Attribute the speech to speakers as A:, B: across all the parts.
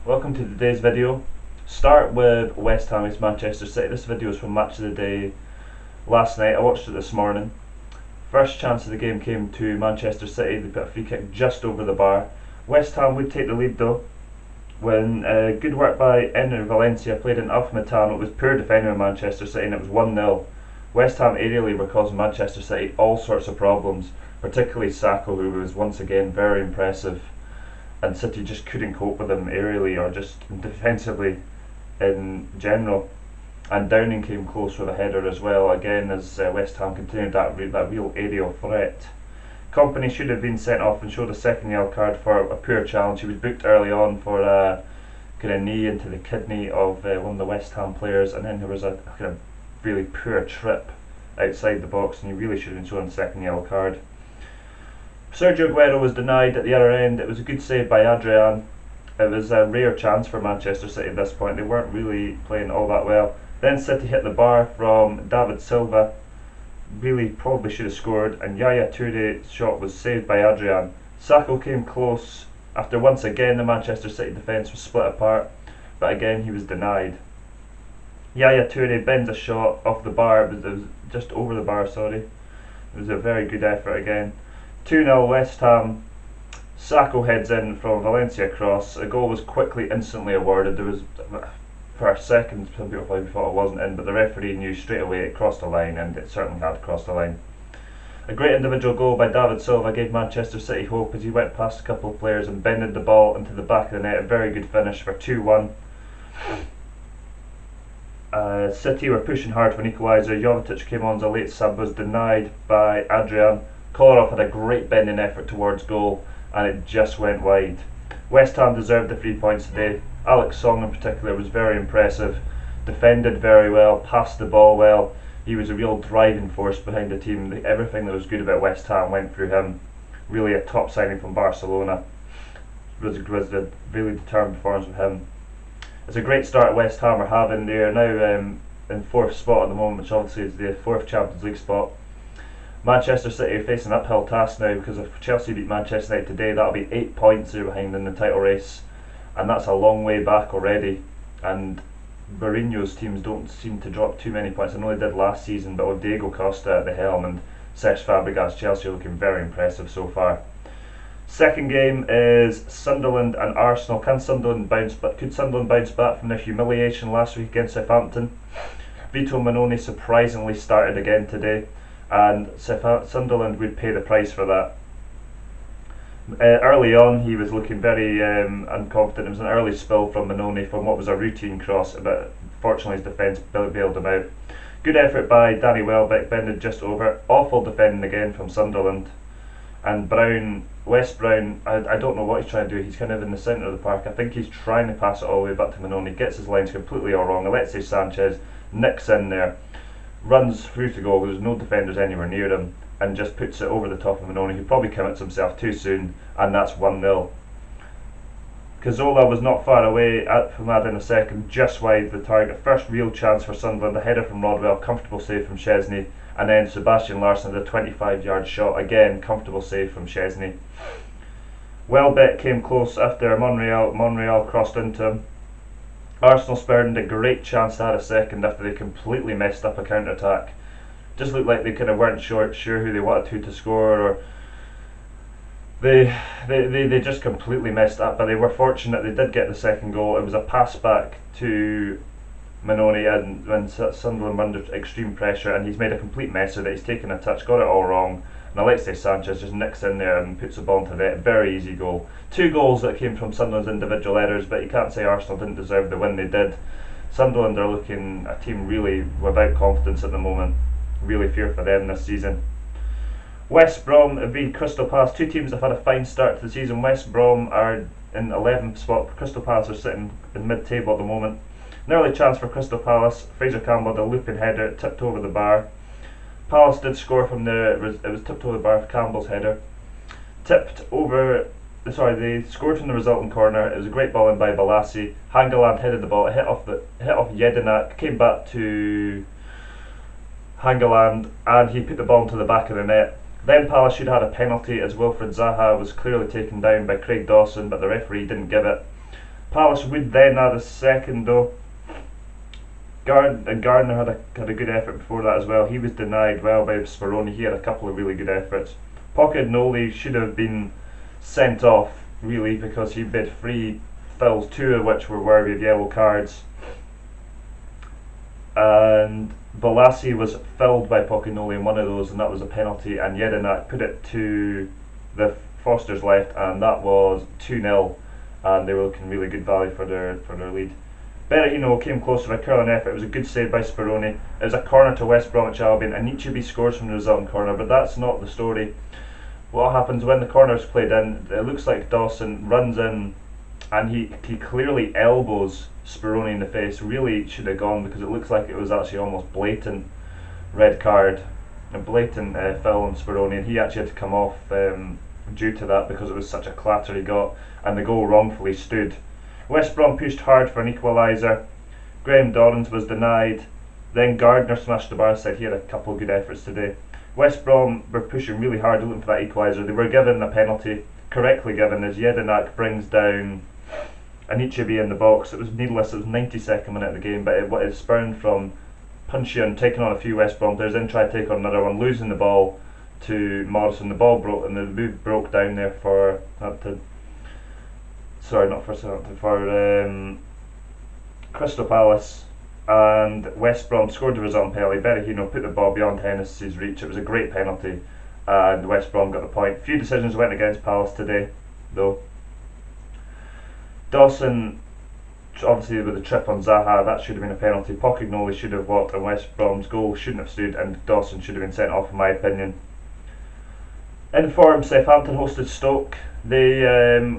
A: Welcome to today's video. Start with West Ham against Manchester City. This video is from Match of the Day last night. I watched it this morning. First chance of the game came to Manchester City. They put a free kick just over the bar. West Ham would take the lead though when good work by Enner Valencia played in Alpha It was poor defending of Manchester City and it was 1-0. West Ham aerially were causing Manchester City all sorts of problems, particularly Sako, who was once again very impressive, and City just couldn't cope with him aerially or just defensively in general. And Downing came close with a header as well, again as West Ham continued that real aerial threat. Kompany should have been sent off and showed a second yellow card for a poor challenge. He was booked early on for a kind of knee into the kidney of one of the West Ham players, and then there was a kind of really poor trip outside the box, and he really should have been shown a second yellow card. Sergio Aguero was denied at the other end. It was a good save by Adrian. It was a rare chance for Manchester City at this point. They weren't really playing all that well. Then City hit the bar from David Silva. Really probably should have scored, and Yaya Toure's shot was saved by Adrian. Sako came close after once again the Manchester City defence was split apart, but again he was denied. Yaya Toure bends a shot off the bar, it was just over the bar, sorry. It was a very good effort again. 2-0 West Ham. Sako heads in from Valencia cross. A goal was quickly, instantly awarded. There was, for a second, some people probably thought it wasn't in, but the referee knew straight away it crossed the line, and it certainly had crossed the line. A great individual goal by David Silva gave Manchester City hope as he went past a couple of players and bended the ball into the back of the net. A very good finish for 2-1. City were pushing hard for an equaliser. Jovetic came on as a late sub, was denied by Adrian. Kolarov had a great bending effort towards goal, and it just went wide. West Ham deserved the 3 points today. Alex Song in particular was very impressive, defended very well, passed the ball well. He was a real driving force behind the team. Everything that was good about West Ham went through him. Really a top signing from Barcelona. It was a really determined performance with him. It's a great start West Ham are having. They are now in fourth spot at the moment, which obviously is the fourth Champions League spot. Manchester City are facing an uphill task now, because if Chelsea beat Manchester United today, that'll be 8 points they're behind in the title race, and that's a long way back already. And Mourinho's teams don't seem to drop too many points. I know they did last season, but with Diego Costa at the helm and Cesc Fabregas, Chelsea are looking very impressive so far. Second game is Sunderland and Arsenal. Could Sunderland bounce back from their humiliation last week against Southampton? Vito Mannone surprisingly started again today, and Sunderland would pay the price for that. Early on he was looking very unconfident. It was an early spill from Mannone from what was a routine cross, but fortunately his defence bailed him out. Good effort by Danny Welbeck, bended just over. Awful defending again from Sunderland. And Wes Brown, I don't know what he's trying to do. He's kind of in the centre of the park. I think he's trying to pass it all the way back to Mannone. Gets his lines completely all wrong. Alexis Sanchez nicks in there, runs through to goal. There's no defenders anywhere near him, and just puts it over the top of Mannone, who probably commits himself too soon, and that's 1-0. Cazorla was not far away from adding a second, just wide the target. First real chance for Sunderland, a header from Rodwell, comfortable save from Chesney, and then Sebastian Larsson had a 25-yard shot, again comfortable save from Chesney. Welbeck came close after Monreal crossed into him. Arsenal spurned a great chance to add a second after they completely messed up a counter-attack. Just looked like they kind of weren't sure who they wanted to score, or they just completely messed up. But they were fortunate they did get the second goal. It was a pass back to Mannone, and when Sunderland were under extreme pressure, and he's made a complete mess of it. He's taken a touch, got it all wrong, and Alexis Sanchez just nicks in there and puts the ball into the net. Very easy goal. 2 goals that came from Sunderland's individual errors, but you can't say Arsenal didn't deserve the win. They did. Sunderland are looking a team really without confidence at the moment. Really fear for them this season. West Brom v Crystal Palace. Two teams have had a fine start to the season. West Brom are in 11th spot. Crystal Palace are sitting in mid-table at the moment. An early chance for Crystal Palace. Fraser Campbell had a looping header, tipped over the bar. Palace did score from it was tipped over the bar for Campbell's header. They scored from the resulting corner. It was a great ball in by Balassi. Hangeland headed the ball, hit off Jedinak, came back to Hangeland, and he put the ball into the back of the net. Then Palace should have had a penalty as Wilfred Zaha was clearly taken down by Craig Dawson, but the referee didn't give it. Palace would then add a second though. Gardner had a good effort before that as well. He was denied well by Speroni. He had a couple of really good efforts. Pochettino should have been sent off really because he made 3 fouls, 2 of which were worthy of yellow cards. And Balassi was fouled by Pochettino in one of those, and that was a penalty. And Jedinak put it to the Foster's left, and that was 2-0. And they were looking really good value for their lead. Berahino came close to a curling effort. It was a good save by Speroni. It was a corner to West Bromwich Albion, and Anichebe scores from the resulting corner, but that's not the story. What happens when the corner's played in, it looks like Dawson runs in and he clearly elbows Speroni in the face. Really should have gone because it looks like it was actually almost blatant red card, a blatant foul on Speroni, and he actually had to come off due to that because it was such a clatter he got, and the goal wrongfully stood. West Brom pushed hard for an equaliser. Graham Dorrans was denied. Then Gardner smashed the bar. Said he had a couple of good efforts today. West Brom were pushing really hard looking for that equaliser. They were given a penalty, correctly given, as Jedinak brings down Anichebe in the box. It was needless. It was 92nd minute of the game, but it spurned from Puncheon taking on a few West Brom players, then tried to take on another one, losing the ball to Morrison. The ball broke, and the move broke down there for Southampton. Sorry, not for Southampton, for Crystal Palace. And West Brom scored the result on penalty. Berahino put the ball beyond Hennessy's reach. It was a great penalty, and West Brom got the point. Few decisions went against Palace today, though. Dawson, obviously with the trip on Zaha, that should have been a penalty. Pochettino should have walked, and West Brom's goal shouldn't have stood, and Dawson should have been sent off, in my opinion. In form, Southampton hosted Stoke. They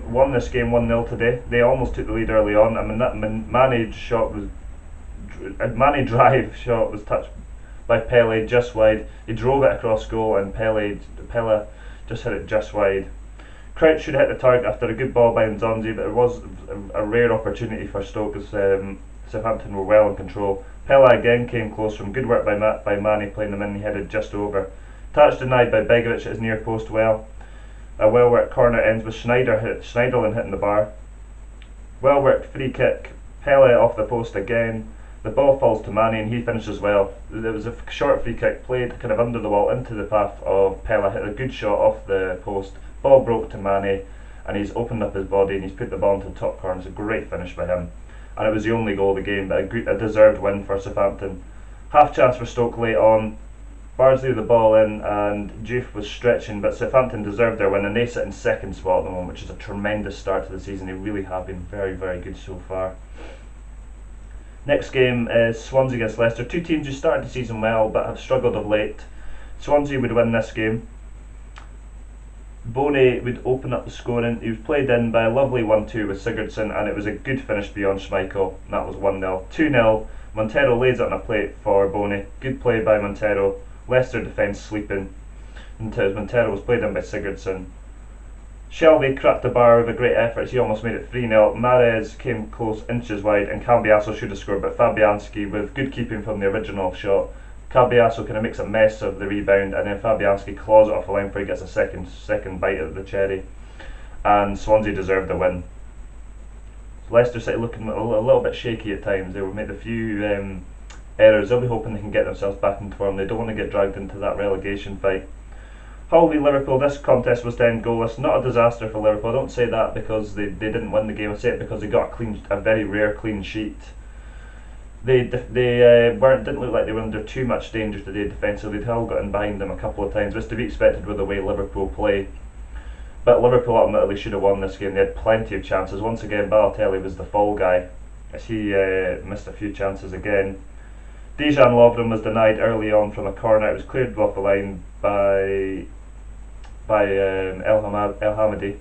A: won this game 1-0 today. They almost took the lead early on. I mean, that Mane drive shot was touched by Pele just wide. He drove it across goal, and Pele just hit it just wide. Crouch should have hit the target after a good ball by Nzonzi, but it was a rare opportunity for Stoke as Southampton were well in control. Pele again came close from good work by Mane playing them in. He headed just over. Touch denied by Begovic at his near post well. A well worked corner ends with Schneiderlin hitting the bar. Well worked free kick. Pele off the post again. The ball falls to Mane and he finishes well. There was a short free kick played kind of under the wall into the path of Pele. Hit a good shot off the post. Ball broke to Mane, and he's opened up his body and he's put the ball into the top corner. It's a great finish by him, and it was the only goal of the game, but a deserved win for Southampton. Half chance for Stoke late on. Bardsley with the ball in, and Juve was stretching, but Southampton deserved their win, and they sit in second spot at the moment, which is a tremendous start to the season. They really have been very, very good so far. Next game is Swansea against Leicester. Two teams who started the season well but have struggled of late. Swansea would win this game. Boney would open up the scoring. He was played in by a lovely 1-2 with Sigurdsson, and it was a good finish beyond Schmeichel. And that was 1-0. 2-0. Montero lays it on a plate for Boney. Good play by Montero. Leicester defence sleeping until Montero was played in by Sigurdsson. Shelvey cracked the bar with a great effort. He almost made it 3-0. Mahrez came close, inches wide, and Cambiasso should have scored, but Fabianski, with good keeping from the original shot, Cambiasso kind of makes a mess of the rebound, and then Fabianski claws it off the line before he gets a second bite of the cherry, and Swansea deserved the win. Leicester City looking a little bit shaky at times. They made a few errors. They'll be hoping they can get themselves back into form. They don't want to get dragged into that relegation fight. Hull v Liverpool. This contest was then goalless. Not a disaster for Liverpool. I don't say that because they didn't win the game. I say it because they got a very rare clean sheet. They didn't look like they were under too much danger today defensively. Hull got in behind them a couple of times. It's to be expected with the way Liverpool play. But Liverpool ultimately should have won this game. They had plenty of chances. Once again, Balotelli was the fall guy as he missed a few chances again. Dejan Lovren was denied early on from a corner. It was cleared off the line by El Hamadi.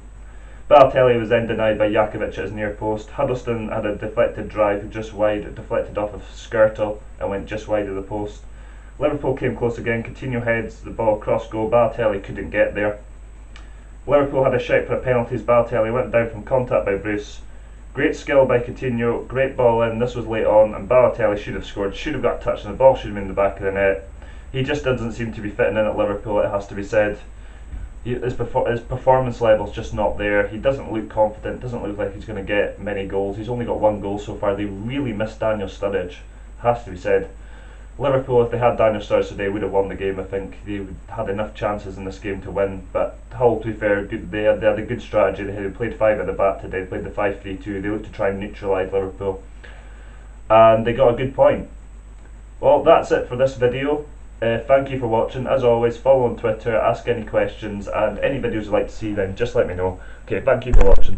A: Balotelli was then denied by Jakovic at his near post. Huddleston had a deflected drive just wide. It deflected off of Skirtle and went just wide of the post. Liverpool came close again. Coutinho heads the ball across goal. Balotelli couldn't get there. Liverpool had a shout for a penalties. Balotelli went down from contact by Bruce. Great skill by Coutinho. Great ball in. This was late on, and Balotelli should have scored. Should have got touched, and the ball should have been in the back of the net. He just doesn't seem to be fitting in at Liverpool, it has to be said. his performance level's just not there. He doesn't look confident, doesn't look like he's going to get many goals. He's only got 1 goal so far. They really missed Daniel Sturridge, has to be said. Liverpool, if they had Daniel Sturridge today, would have won the game. I think they had enough chances in this game to win. But Hull, to be fair, they had a good strategy. They played 5 at the back today. They played the 5-3-2. They looked to try and neutralise Liverpool, and they got a good point. Well, that's it for this video. Thank you for watching. As always, follow on Twitter, ask any questions, and any videos you'd like to see, then just let me know. Okay, thank you for watching.